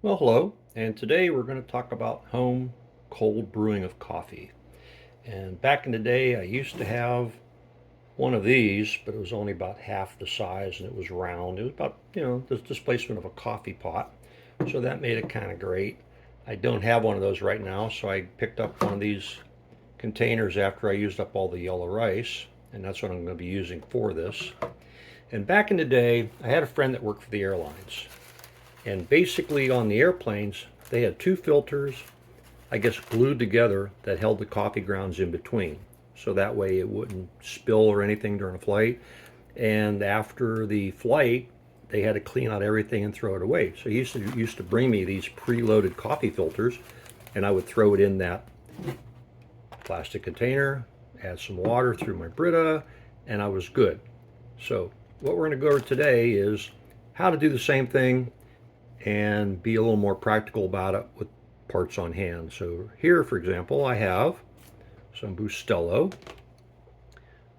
Well, hello, and today we're going to talk about home cold brewing of coffee. And back in the day, I used to have one of these, but it was only about half the size and it was round. It was about, the displacement of a coffee pot. So that made it kind of great. I don't have one of those right now, so I picked up one of these containers after I used up all the yellow rice, and that's what I'm going to be using for this. And back in the day, I had a friend that worked for the airlines. And basically on the airplanes, they had two filters, I guess glued together, that held the coffee grounds in between. So that way it wouldn't spill or anything during a flight. And after the flight, they had to clean out everything and throw it away. So he used to bring me these preloaded coffee filters, and I would throw it in that plastic container, add some water through my Brita, and I was good. So what we're going to go over today is how to do the same thing and be a little more practical about it with parts on hand. So here, for example, I have some Bustelo,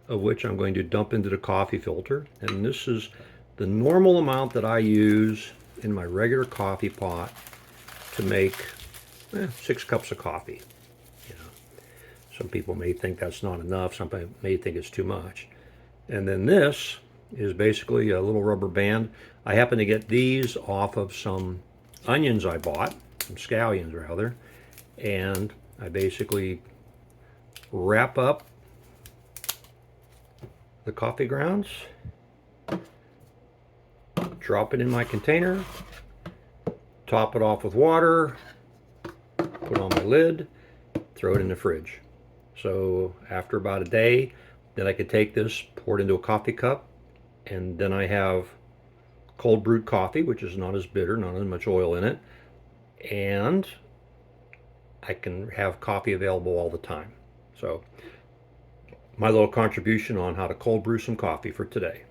of which I'm going to dump into the coffee filter. And this is the normal amount that I use in my regular coffee pot to make 6 cups of coffee. You know, some people may think that's not enough. Some people may think it's too much. And then this is basically a little rubber band. I happen to get these off of some onions I bought, some scallions rather, and I basically wrap up the coffee grounds, drop it in my container, top it off with water, put on my lid, throw it in the fridge. So after about a day, then I could take this, pour it into a coffee cup, and then I have cold brewed coffee, which is not as bitter, not as much oil in it, and I can have coffee available all the time. So my little contribution on how to cold brew some coffee for today.